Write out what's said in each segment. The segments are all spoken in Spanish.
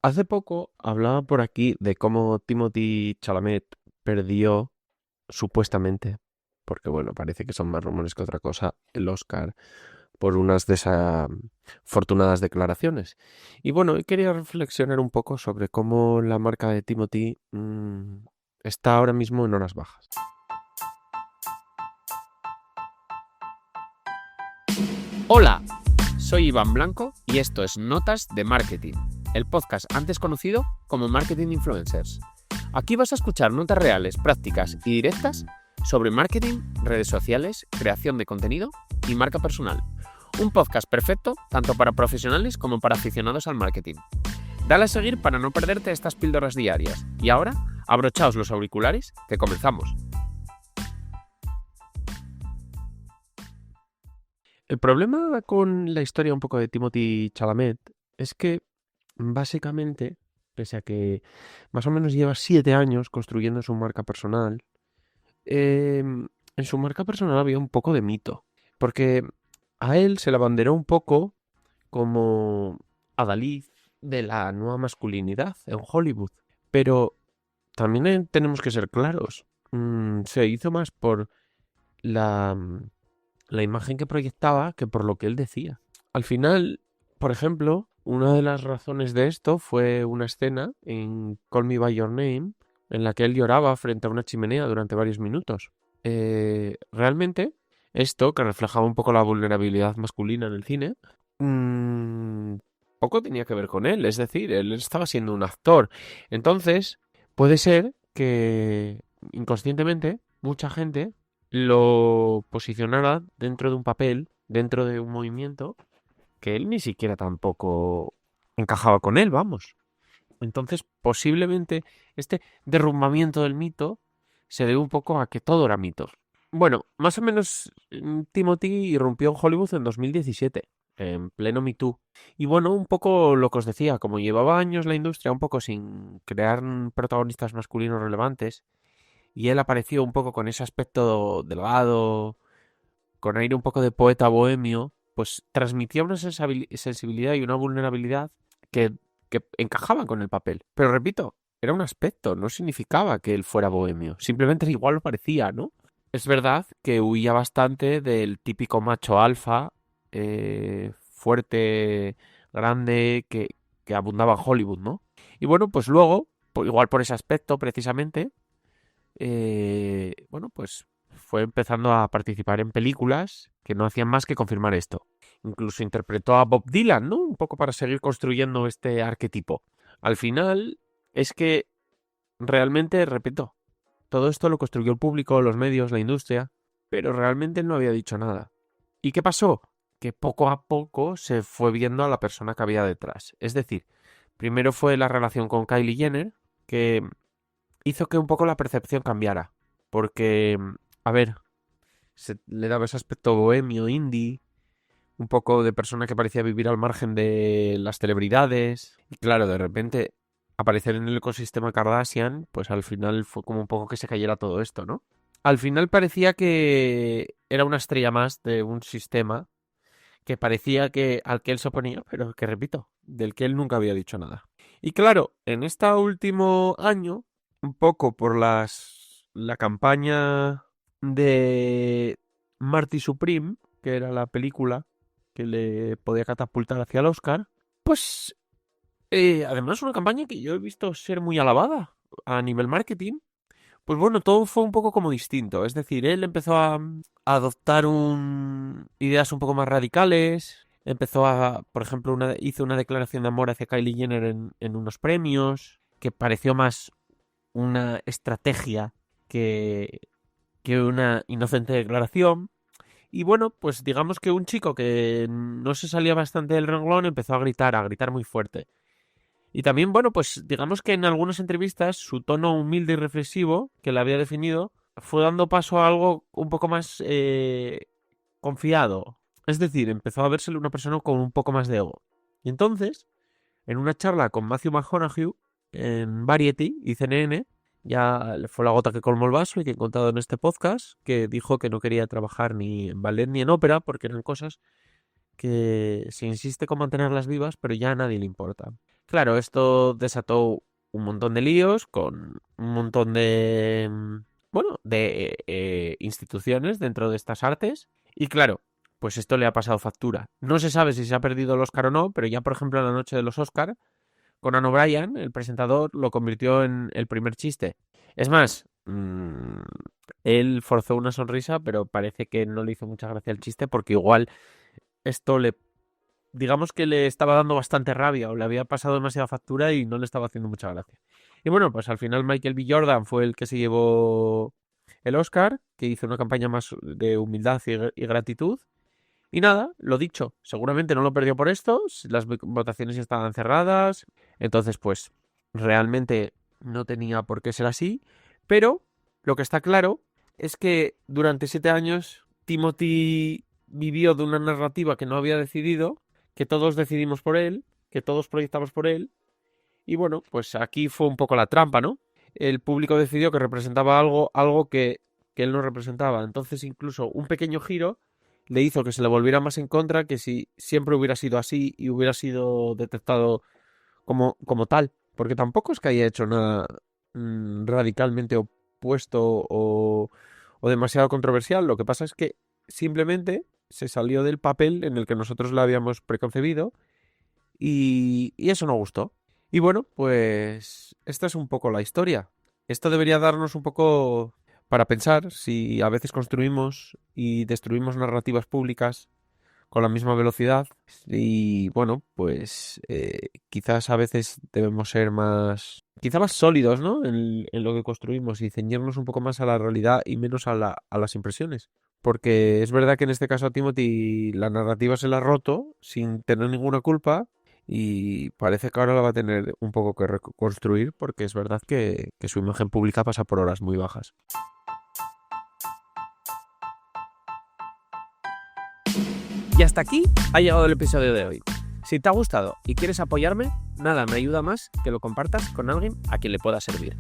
Hace poco hablaba por aquí de cómo Timothy Chalamet perdió, supuestamente, porque bueno, parece que son más rumores que otra cosa, el Oscar por unas desafortunadas declaraciones. Y bueno, hoy quería reflexionar un poco sobre cómo la marca de Timothy está ahora mismo en horas bajas. Hola, soy Iván Blanco y esto es Notas de Marketing, el podcast antes conocido como Marketing Influencers. Aquí vas a escuchar notas reales, prácticas y directas sobre marketing, redes sociales, creación de contenido y marca personal. Un podcast perfecto tanto para profesionales como para aficionados al marketing. Dale a seguir para no perderte estas píldoras diarias. Y ahora, abrochaos los auriculares, que comenzamos. El problema con la historia un poco de Timothy Chalamet es que básicamente, pese a que más o menos lleva 7 años construyendo su marca personal, en su marca personal había un poco de mito, porque a él se le abanderó un poco como adalid de la nueva masculinidad en Hollywood. Pero también tenemos que ser claros. Se hizo más por la, la imagen que proyectaba que por lo que él decía. Al final, por ejemplo, una de las razones de esto fue una escena en Call Me By Your Name en la que él lloraba frente a una chimenea durante varios minutos. Realmente, esto, que reflejaba un poco la vulnerabilidad masculina en el cine, mm, poco tenía que ver con él. Es decir, él estaba siendo un actor. Entonces, puede ser que inconscientemente mucha gente lo posicionara dentro de un papel, dentro de un movimiento, que él ni siquiera tampoco encajaba con él, vamos. Entonces, posiblemente este derrumbamiento del mito se debe un poco a que todo era mito. Bueno, más o menos Timothy irrumpió en Hollywood en 2017, en pleno Me Too. Y bueno, un poco lo que os decía, como llevaba años la industria un poco sin crear protagonistas masculinos relevantes, y él apareció un poco con ese aspecto delgado, con aire un poco de poeta bohemio, pues transmitía una sensibilidad y una vulnerabilidad que, que encajaban con el papel. Pero repito, era un aspecto, no significaba que él fuera bohemio, simplemente igual lo parecía, ¿no? Es verdad que huía bastante del típico macho alfa, fuerte, grande, que abundaba en Hollywood, ¿no? Y bueno, pues luego, igual por ese aspecto precisamente, bueno, pues fue empezando a participar en películas que no hacían más que confirmar esto. Incluso interpretó a Bob Dylan, ¿no? Un poco para seguir construyendo este arquetipo. Al final, es que realmente, repito, todo esto lo construyó el público, los medios, la industria, pero realmente él no había dicho nada. ¿Y qué pasó? Que poco a poco se fue viendo a la persona que había detrás. Es decir, primero fue la relación con Kylie Jenner, que hizo que un poco la percepción cambiara. Porque, a ver, se le daba ese aspecto bohemio, indie, un poco de persona que parecía vivir al margen de las celebridades. Y claro, de repente aparecer en el ecosistema Kardashian, pues al final fue como un poco que se cayera todo esto, ¿no? Al final parecía que era una estrella más de un sistema que parecía que al que él se oponía, pero que repito, del que él nunca había dicho nada. Y claro, en este último año, un poco por la campaña de Marty Supreme, que era la película que le podía catapultar hacia el Oscar, pues además una campaña que yo he visto ser muy alabada a nivel marketing. Pues bueno, todo fue un poco como distinto. Es decir, él empezó a adoptar ideas un poco más radicales. Empezó a, por ejemplo, hizo una declaración de amor hacia Kylie Jenner en unos premios, que pareció más una estrategia que, que una inocente declaración. Y bueno, pues digamos que un chico que no se salía bastante del renglón empezó a gritar muy fuerte. Y también, bueno, pues digamos que en algunas entrevistas su tono humilde y reflexivo que le había definido fue dando paso a algo un poco más confiado. Es decir, empezó a vérsele una persona con un poco más de ego. Y entonces, en una charla con Matthew McConaughey en Variety y CNN, ya fue la gota que colmó el vaso y que he contado en este podcast, que dijo que no quería trabajar ni en ballet ni en ópera porque eran cosas que se insiste con mantenerlas vivas, pero ya a nadie le importa. Claro, esto desató un montón de líos con un montón de, instituciones dentro de estas artes. Y claro, pues esto le ha pasado factura. No se sabe si se ha perdido el Oscar o no, pero ya por ejemplo en la noche de los Oscar, Conan O'Brien, el presentador, lo convirtió en el primer chiste. Es más, él forzó una sonrisa, pero parece que no le hizo mucha gracia el chiste porque igual esto digamos que le estaba dando bastante rabia o le había pasado demasiada factura y no le estaba haciendo mucha gracia. Y bueno, pues al final Michael B. Jordan fue el que se llevó el Oscar, que hizo una campaña más de humildad y gratitud. Y nada, lo dicho, seguramente no lo perdió por esto, las votaciones ya estaban cerradas, entonces pues realmente no tenía por qué ser así, pero lo que está claro es que durante 7 años Timothy vivió de una narrativa que no había decidido, que todos decidimos por él, que todos proyectamos por él, y bueno, pues aquí fue un poco la trampa, ¿no? El público decidió que representaba algo que él no representaba, entonces incluso un pequeño giro le hizo que se le volviera más en contra que si siempre hubiera sido así y hubiera sido detectado como tal. Porque tampoco es que haya hecho nada radicalmente opuesto o demasiado controversial. Lo que pasa es que simplemente se salió del papel en el que nosotros lo habíamos preconcebido y eso no gustó. Y bueno, pues esta es un poco la historia. Esto debería darnos un poco para pensar si a veces construimos y destruimos narrativas públicas con la misma velocidad y bueno, pues quizás a veces debemos ser quizá más sólidos, ¿no? En lo que construimos y ceñirnos un poco más a la realidad y menos a las impresiones. Porque es verdad que en este caso a Timothy la narrativa se la ha roto sin tener ninguna culpa y parece que ahora la va a tener un poco que reconstruir porque es verdad que su imagen pública pasa por horas muy bajas. Y hasta aquí ha llegado el episodio de hoy. Si te ha gustado y quieres apoyarme, nada me ayuda más que lo compartas con alguien a quien le pueda servir.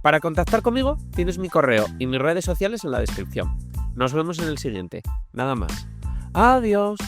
Para contactar conmigo tienes mi correo y mis redes sociales en la descripción. Nos vemos en el siguiente. Nada más. Adiós.